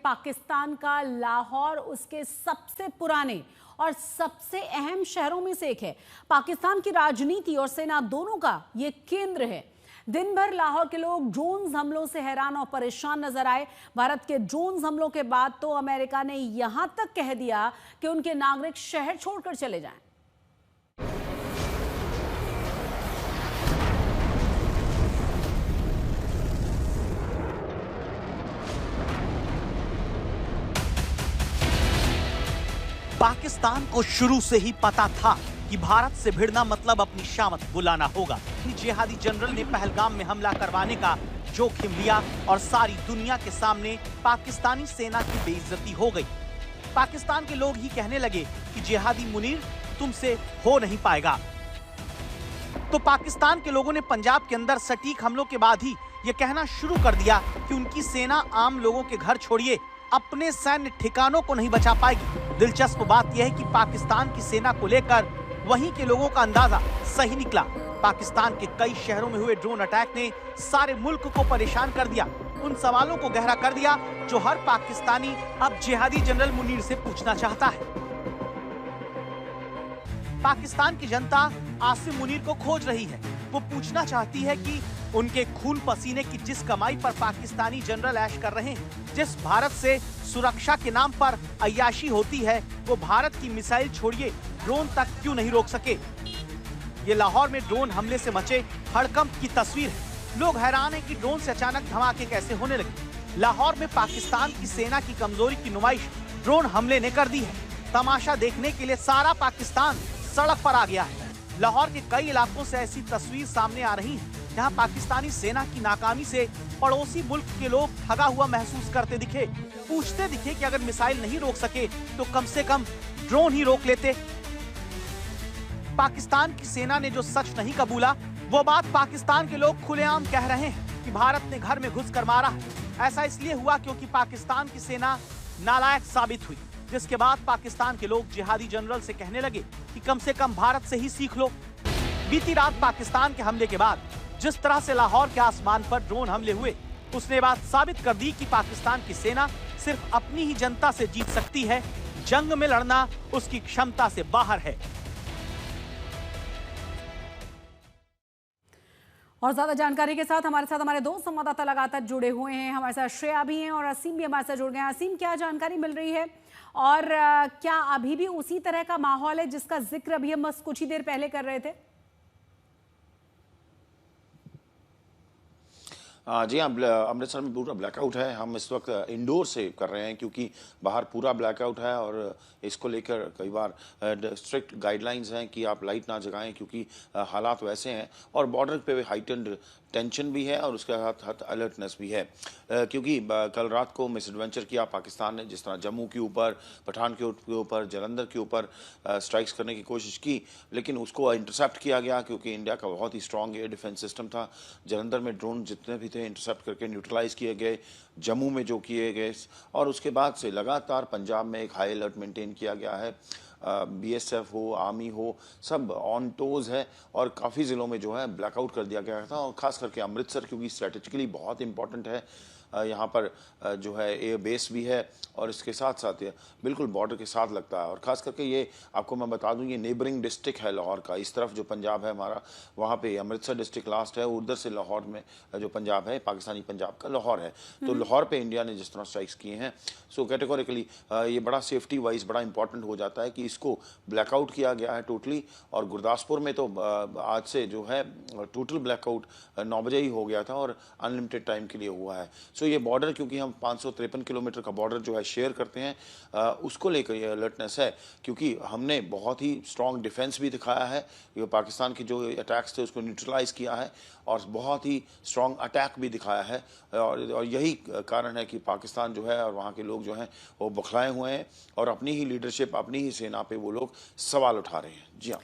पाकिस्तान का लाहौर उसके सबसे पुराने और सबसे अहम शहरों में से एक है। पाकिस्तान की राजनीति और सेना दोनों का ये केंद्र है। दिन भर लाहौर के लोग ड्रोन हमलों से हैरान और परेशान नजर आए। भारत के ड्रोन हमलों के बाद तो अमेरिका ने यहां तक कह दिया कि उनके नागरिक शहर छोड़कर चले जाएं। पाकिस्तान को शुरू से ही पता था कि भारत से भिड़ना मतलब अपनी शामत बुलाना होगा। जिहादी जनरल ने पहलगाम में हमला करवाने का जोखिम लिया और सारी दुनिया के सामने पाकिस्तानी सेना की बेइज्जती हो गई। पाकिस्तान के लोग ही कहने लगे कि जिहादी मुनीर तुमसे हो नहीं पाएगा। तो पाकिस्तान के लोगों ने पंजाब के अंदर सटीक हमलों के बाद ही ये कहना शुरू कर दिया कि उनकी सेना आम लोगों के घर छोड़िए अपने सैन्य ठिकानों को नहीं बचा पाएगी। दिलचस्प बात यह है कि पाकिस्तान की सेना को लेकर वहीं के लोगों का अंदाजा सही निकला। पाकिस्तान के कई शहरों में हुए ड्रोन अटैक ने सारे मुल्क को परेशान कर दिया, उन सवालों को गहरा कर दिया जो हर पाकिस्तानी अब जिहादी जनरल मुनीर से पूछना चाहता है। पाकिस्तान की जनता आसिम मुनीर को खोज रही है। वो पूछना चाहती है कि उनके खून पसीने की जिस कमाई पर पाकिस्तानी जनरल ऐश कर रहे हैं, जिस भारत से सुरक्षा के नाम पर अय्याशी होती है, वो भारत की मिसाइल छोड़िए ड्रोन तक क्यों नहीं रोक सके। ये लाहौर में ड्रोन हमले से मचे हड़कंप की तस्वीर है। लोग हैरान हैं कि ड्रोन से अचानक धमाके कैसे होने लगे। लाहौर में पाकिस्तान की सेना की कमजोरी की नुमाइश ड्रोन हमले ने कर दी है। तमाशा देखने के लिए सारा पाकिस्तान सड़क पर आ गया है। लाहौर के कई इलाकों से ऐसी तस्वीर सामने आ रही है जहां पाकिस्तानी सेना की नाकामी से पड़ोसी मुल्क के लोग ठगा हुआ महसूस करते दिखे, पूछते दिखे कि अगर मिसाइल नहीं रोक सके तो कम से कम ड्रोन ही रोक लेते। पाकिस्तान की सेना ने जो सच नहीं कबूला, वो बात पाकिस्तान के लोग खुलेआम कह रहे हैं कि भारत ने घर में घुसकर मारा है। ऐसा इसलिए हुआ क्योंकि पाकिस्तान की सेना नालायक साबित हुई, जिसके बाद पाकिस्तान के लोग जिहादी जनरल से कहने लगे कि कम से कम भारत से ही सीख लो। बीती रात पाकिस्तान के हमले के बाद जिस तरह से लाहौर के आसमान पर ड्रोन हमले हुए, उसने बात साबित कर दी कि पाकिस्तान की सेना सिर्फ अपनी ही जनता से जीत सकती है। जंग में लड़ना उसकी क्षमता से बाहर है। और ज्यादा जानकारी के साथ हमारे दो संवाददाता लगातार जुड़े हुए हैं। हमारे साथ श्रेया भी हैं और असीम भी हमारे साथ जुड़ गए हैं। असीम, क्या जानकारी मिल रही है और क्या अभी भी उसी तरह का माहौल है जिसका जिक्र अभी हम बस कुछ ही देर पहले कर रहे थे? जी हाँ, अमृतसर में पूरा ब्लैकआउट है। हम इस वक्त इंडोर से कर रहे हैं क्योंकि बाहर पूरा ब्लैकआउट है और इसको लेकर कई बार स्ट्रिक्ट गाइडलाइंस हैं कि आप लाइट ना जगाएं क्योंकि हालात वैसे हैं और बॉर्डर पे हाइटेंड टेंशन भी है और उसके साथ अलर्टनेस भी है क्योंकि कल रात को मिसएडवेंचर किया पाकिस्तान ने, जिस तरह जम्मू के ऊपर, पठानकोट के ऊपर, जालंधर के ऊपर स्ट्राइक्स करने की कोशिश की, लेकिन उसको इंटरसेप्ट किया गया क्योंकि इंडिया का बहुत ही स्ट्रॉन्ग एयर डिफेंस सिस्टम था। जालंधर में ड्रोन जितने भी थे इंटरसेप्ट करके न्यूट्रलाइज किए गए, जम्मू में जो किए गए, और उसके बाद से लगातार पंजाब में एक हाई अलर्ट मेंटेन किया गया है। बीएसएफ हो, आर्मी हो, सब ऑन टोज है और काफ़ी ज़िलों में जो है ब्लैकआउट कर दिया गया था। और ख़ास करके अमृतसर क्योंकि स्ट्रेटेजिकली बहुत इंपॉर्टेंट है, यहाँ पर जो है एयर बेस भी है और इसके साथ साथ ये बिल्कुल बॉर्डर के साथ लगता है। और ख़ास करके ये आपको मैं बता दूं, ये नेबरिंग डिस्ट्रिक्ट है लाहौर का। इस तरफ जो पंजाब है हमारा, वहाँ पे अमृतसर डिस्ट्रिक्ट लास्ट है, उधर से लाहौर में जो पंजाब है, पाकिस्तानी पंजाब का लाहौर है। तो लाहौर पे इंडिया ने जिस तरह स्ट्राइक्स किए हैं, सो कैटेगोरिकली ये बड़ा सेफ्टी वाइज बड़ा इंपॉर्टेंट हो जाता है कि इसको ब्लैकआउट किया गया है टोटली। और गुरदासपुर में तो आज से जो है टोटल ब्लैकआउट 9 बजे ही हो गया था और अनलिमिटेड टाइम के लिए हुआ है। सो ये बॉर्डर क्योंकि हम 553 किलोमीटर का बॉर्डर जो है शेयर करते हैं, उसको लेकर ये अलर्टनेस है क्योंकि हमने बहुत ही स्ट्रॉन्ग डिफेंस भी दिखाया है। ये पाकिस्तान के जो अटैक्स थे उसको न्यूट्रलाइज किया है और बहुत ही स्ट्रॉन्ग अटैक भी दिखाया है। और यही कारण है कि पाकिस्तान जो है और वहाँ के लोग जो हैं वो बौखलाए हुए हैं और अपनी ही लीडरशिप, अपनी ही सेना पे वो लोग सवाल उठा रहे हैं। जी हाँ।